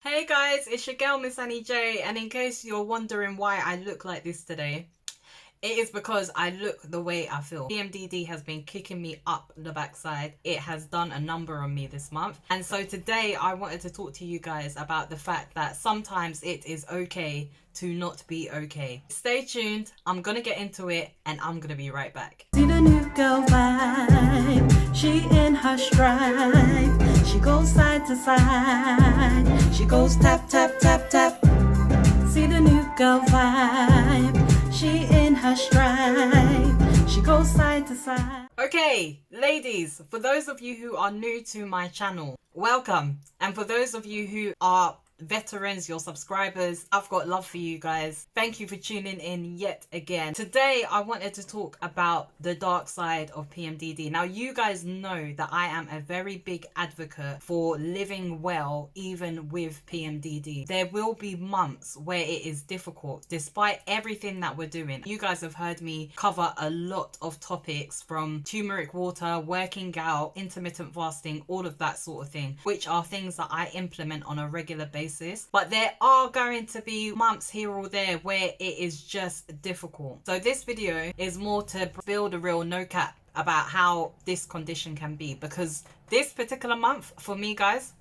Hey guys, it's your girl Miss Annie J, and in case you're wondering why I look like this today, it is because I look the way I feel. PMDD has been kicking me up the backside. It has done a number on me this month. And so today I wanted to talk to you guys about the fact that sometimes it is okay to not be okay. Stay tuned. I'm gonna get into it and I'm gonna be right back. See the new girl vibe, she in her stride. She goes side to side, she goes tap, tap, tap, tap. See the new girl vibe, she in her stride. She goes side to side. Okay, ladies, for those of you who are new to my channel, welcome. And for those of you who are veterans, your subscribers, I've got love for you guys. Thank you for tuning in yet again. Today I wanted to talk about the dark side of PMDD. Now you guys know that I am a very big advocate for living well even with PMDD. There will be months where it is difficult despite everything that we're doing. You guys have heard me cover a lot of topics from turmeric water, working out, intermittent fasting, all of that sort of thing, which are things that I implement on a regular basis. But there are going to be months here or there where it is just difficult. So this video is more to build a real no cap about how this condition can be, because this particular month for me, guys,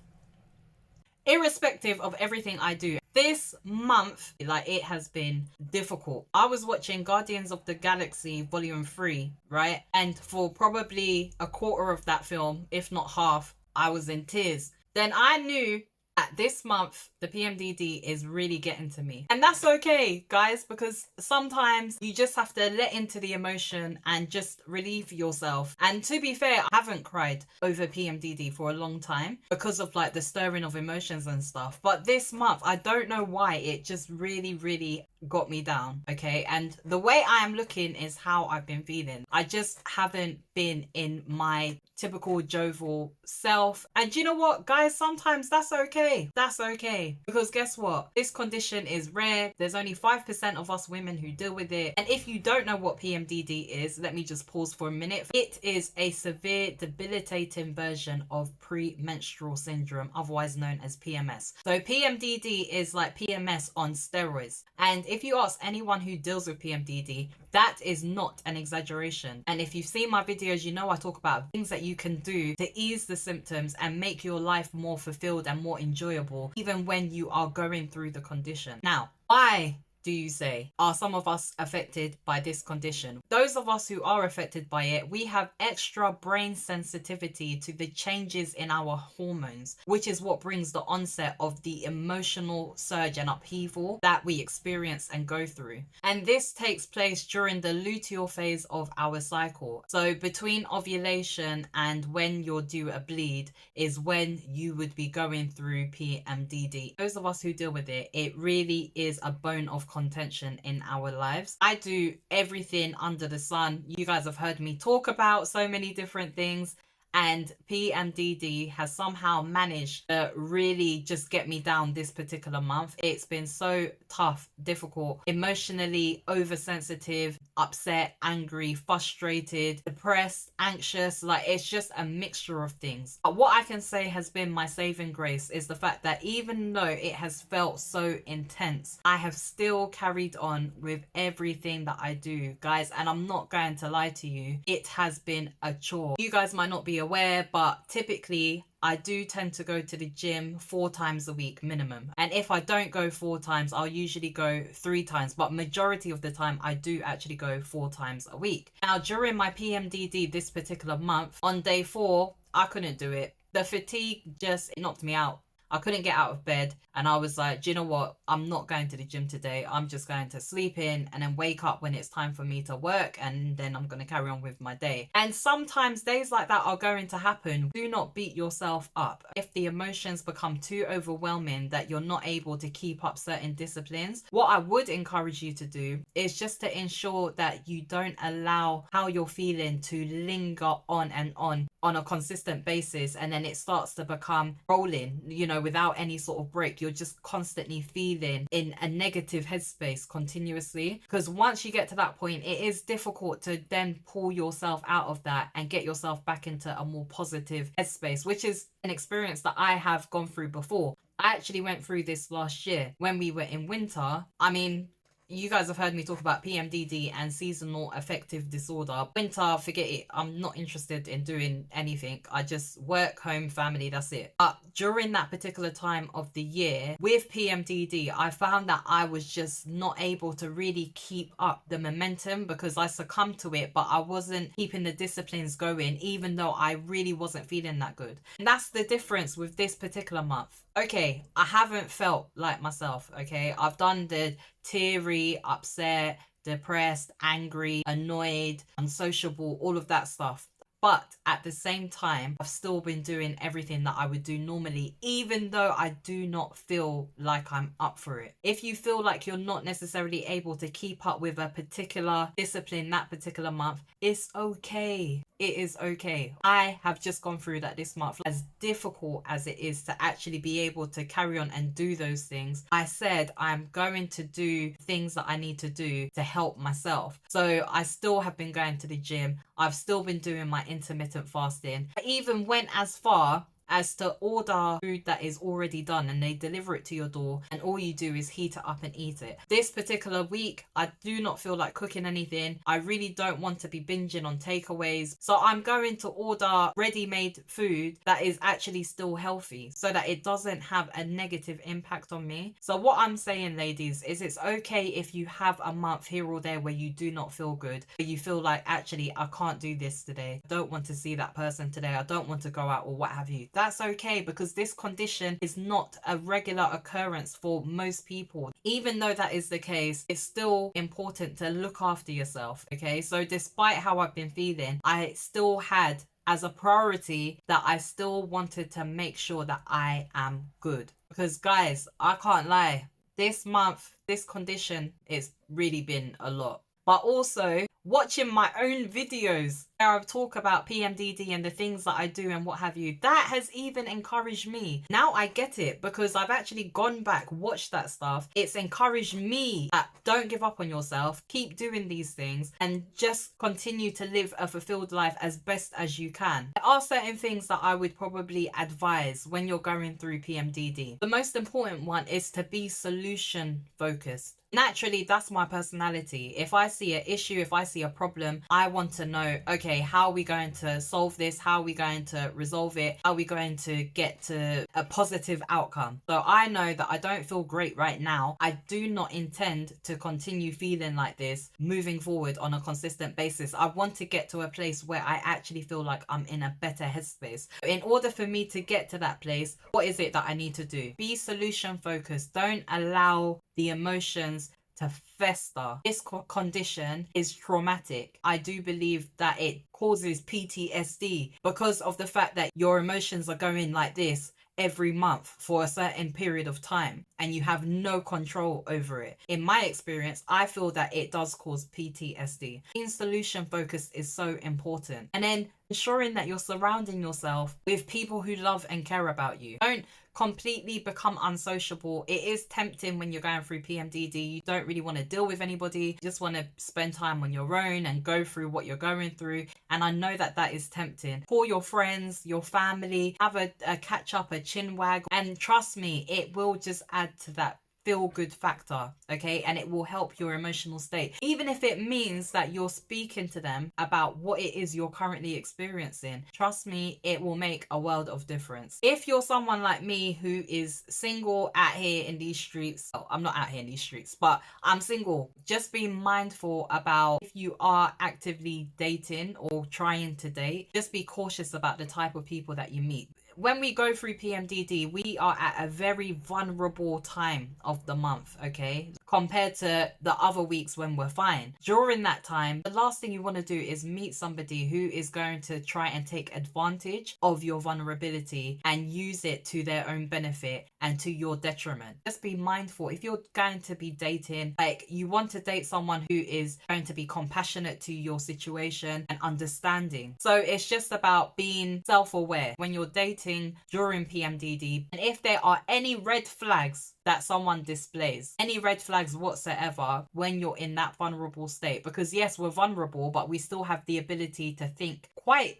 irrespective of everything I do, this month, like, it has been difficult. I was watching Guardians of the Galaxy Volume 3, right? And for probably a quarter of that film, if not half, I was in tears. Then I knew that this month the PMDD is really getting to me. And that's okay, guys, because sometimes you just have to let into the emotion and just relieve yourself. And to be fair, I haven't cried over PMDD for a long time because of like the stirring of emotions and stuff. But this month, I don't know why, it just really got me down, okay? And the way I am looking is how I've been feeling. I just haven't been in my typical jovial self. And you know what, guys, sometimes that's okay. That's okay. Because guess what? This condition is rare. There's only 5% of us women who deal with it. And if you don't know what PMDD is, let me just pause for a minute. It is a severe, debilitating version of premenstrual syndrome, otherwise known as PMS. So PMDD is like PMS on steroids. And if you ask anyone who deals with PMDD, that is not an exaggeration. And if you've seen my videos, you know I talk about things that you can do to ease the symptoms and make your life more fulfilled and more enjoyable, even when you are going through the condition. Now, why do you say are some of us affected by this condition? Those of us who are affected by it, we have extra brain sensitivity to the changes in our hormones, which is what brings the onset of the emotional surge and upheaval that we experience and go through. And this takes place during the luteal phase of our cycle. So between ovulation and when you're due a bleed is when you would be going through PMDD. Those of us who deal with it, it really is a bone of contention in our lives. I do everything under the sun. You guys have heard me talk about so many different things, and PMDD has somehow managed to really just get me down this particular month. It's been so tough, difficult, emotionally oversensitive, upset, angry, frustrated, depressed, anxious. Like, it's just a mixture of things. But what I can say has been my saving grace is the fact that even though it has felt so intense, I have still carried on with everything that I do, guys. And I'm not going to lie to you, it has been a chore. You guys might not be aware, but typically I do tend to go to the gym 4 times a week minimum. And if I don't go 4 times, I'll usually go 3 times. But majority of the time, I do actually go 4 times a week. Now, during my PMDD this particular month, on day 4, I couldn't do it. The fatigue just knocked me out. I couldn't get out of bed, and I was like, do you know what? I'm not going to the gym today. I'm just going to sleep in and then wake up when it's time for me to work, and then I'm going to carry on with my day. And sometimes days like that are going to happen. Do not beat yourself up. If the emotions become too overwhelming that you're not able to keep up certain disciplines, what I would encourage you to do is just to ensure that you don't allow how you're feeling to linger on and on a consistent basis, and then it starts to become rolling, you know, without any sort of break. You're just constantly feeling in a negative headspace continuously, because once you get to that point, it is difficult to then pull yourself out of that and get yourself back into a more positive headspace, which is an experience that I have gone through before. I actually went through this last year when we were in winter. I mean, you guys have heard me talk about PMDD and seasonal affective disorder. Winter, forget it. I'm not interested in doing anything. I just work, home, family, that's it. But during that particular time of the year with PMDD, I found that I was just not able to really keep up the momentum because I succumbed to it, but I wasn't keeping the disciplines going, even though I really wasn't feeling that good. And that's the difference with this particular month. Okay, I haven't felt like myself, okay? I've done the teary, upset, depressed, angry, annoyed, unsociable, all of that stuff. But at the same time, I've still been doing everything that I would do normally, even though I do not feel like I'm up for it. If you feel like you're not necessarily able to keep up with a particular discipline that particular month, it's okay. It is okay. I have just gone through that this month. As difficult as it is to actually be able to carry on and do those things, I said I'm going to do things that I need to do to help myself. So I still have been going to the gym. I've still been doing my intermittent fasting. I even went as far as to order food that is already done and they deliver it to your door and all you do is heat it up and eat it. This particular week, I do not feel like cooking anything. I really don't want to be binging on takeaways. So I'm going to order ready-made food that is actually still healthy so that it doesn't have a negative impact on me. So what I'm saying, ladies, is it's okay if you have a month here or there where you do not feel good, where you feel like, actually, I can't do this today. I don't want to see that person today. I don't want to go out or what have you. That's okay, because this condition is not a regular occurrence for most people. Even though that is the case, it's still important to look after yourself, okay? So despite how I've been feeling, I still had as a priority that I still wanted to make sure that I am good. Because guys, I can't lie, this month, this condition, it's really been a lot. But also watching my own videos where I talk about PMDD and the things that I do and what have you, that has even encouraged me. Now I get it because I've actually gone back, watched that stuff. It's encouraged me that don't give up on yourself, keep doing these things and just continue to live a fulfilled life as best as you can. There are certain things that I would probably advise when you're going through PMDD. The most important one is to be solution focused. Naturally, that's my personality. If I see an issue, if I see a problem, I want to know, okay, how are we going to solve this? How are we going to resolve it? How are we going to get to a positive outcome? So I know that I don't feel great right now. I do not intend to continue feeling like this moving forward on a consistent basis. I want to get to a place where I actually feel like I'm in a better headspace. In order for me to get to that place, what is it that I need to do? Be solution focused. Don't allow the emotions to fester. This condition is traumatic. I do believe that it causes PTSD because of the fact that your emotions are going like this every month for a certain period of time and you have no control over it. In my experience, I feel that it does cause PTSD. Being solution focused is so important. And then ensuring that you're surrounding yourself with people who love and care about you. Don't completely become unsociable. It is tempting when you're going through PMDD. You don't really want to deal with anybody. You just want to spend time on your own and go through what you're going through. And I know that that is tempting. Call your friends, your family, have a catch up, a chin wag. And trust me, it will just add to that feel good factor, okay? And it will help your emotional state, even if it means that you're speaking to them about what it is you're currently experiencing. Trust me, it will make a world of difference. If you're someone like me who is single out here in these streets, oh, I'm not out here in these streets, but I'm single, just be mindful about if you are actively dating or trying to date, just be cautious about the type of people that you meet. When we go through PMDD, we are at a very vulnerable time of the month, okay? Compared to the other weeks when we're fine. During that time, the last thing you want to do is meet somebody who is going to try and take advantage of your vulnerability and use it to their own benefit and to your detriment. Just be mindful. If you're going to be dating, like, you want to date someone who is going to be compassionate to your situation and understanding. So it's just about being self-aware when you're dating during PMDD, and if there are any red flags that someone displays, any red flags whatsoever when you're in that vulnerable state, because yes, we're vulnerable, but we still have the ability to think quite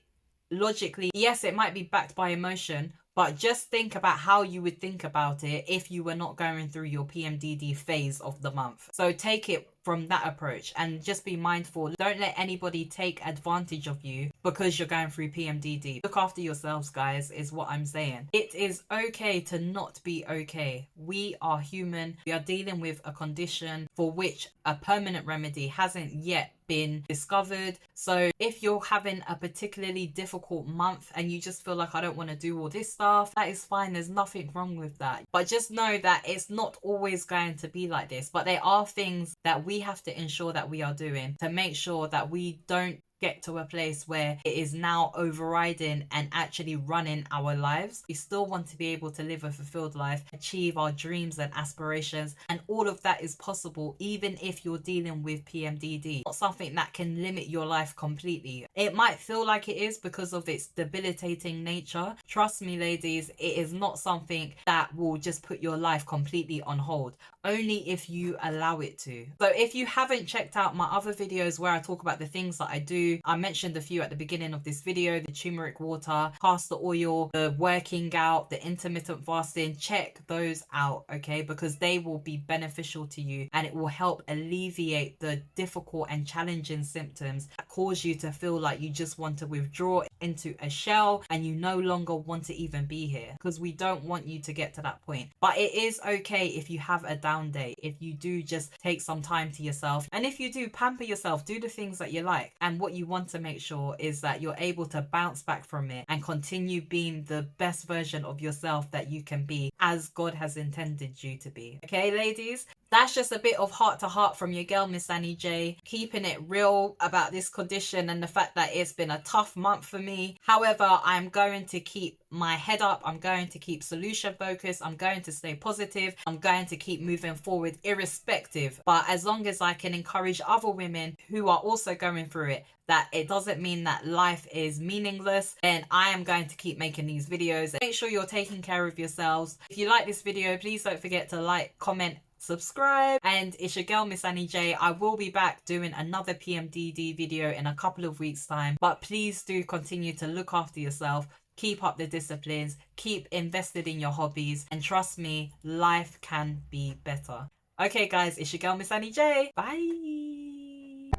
logically. Yes, it might be backed by emotion, But just think about how you would think about it if you were not going through your PMDD phase of the month. So take it from that approach and just be mindful. Don't let anybody take advantage of you because you're going through PMDD. Look after yourselves, guys, is what I'm saying. It is okay to not be okay. We are human. We are dealing with a condition for which a permanent remedy hasn't yet been discovered. So if you're having a particularly difficult month and you just feel like, I don't want to do all this stuff, that is fine. There's nothing wrong with that. But just know that it's not always going to be like this. But there are things that we have to ensure that we are doing to make sure that we don't get to a place where it is now overriding and actually running our lives. We still want to be able to live a fulfilled life, achieve our dreams and aspirations, and all of that is possible even if you're dealing with PMDD. Not something that can limit your life completely. It might feel like it is because of its debilitating nature. Trust me, ladies, it is not something that will just put your life completely on hold, only if you allow it to. So if you haven't checked out my other videos where I talk about the things that I do, I mentioned a few at the beginning of this video: the turmeric water, castor oil, the working out, the intermittent fasting. Check those out, okay? Because they will be beneficial to you and it will help alleviate the difficult and challenging symptoms that cause you to feel like you just want to withdraw into a shell and you no longer want to even be here, because we don't want you to get to that point. But it is okay if you have a down day, if you do just take some time to yourself, and if you do pamper yourself, do the things that you like. And what you want to make sure is that you're able to bounce back from it and continue being the best version of yourself that you can be, as God has intended you to be. Okay, ladies? That's just a bit of heart to heart from your girl, Miss Annie J, keeping it real about this condition and the fact that it's been a tough month for me. However, I'm going to keep my head up. I'm going to keep solution focused. I'm going to stay positive. I'm going to keep moving forward irrespective. But as long as I can encourage other women who are also going through it, that it doesn't mean that life is meaningless, then I am going to keep making these videos. Make sure you're taking care of yourselves. If you like this video, please don't forget to like, comment, subscribe. And it's your girl, Miss Annie J. I will be back doing another PMDD video in a couple of weeks' time. But please do continue to look after yourself. Keep up the disciplines. Keep invested in your hobbies. And trust me, life can be better. Okay, guys, it's your girl, Miss Annie J. Bye.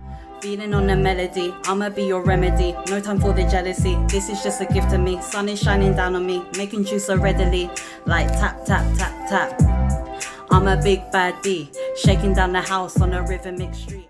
Feeling on the melody, I'ma be your remedy. No time for the jealousy, this is just a gift to me. Sun is shining down on me, making juice so readily. Like tap, tap, tap, tap. I'm a big bad B, shaking down the house on a rhythmic street.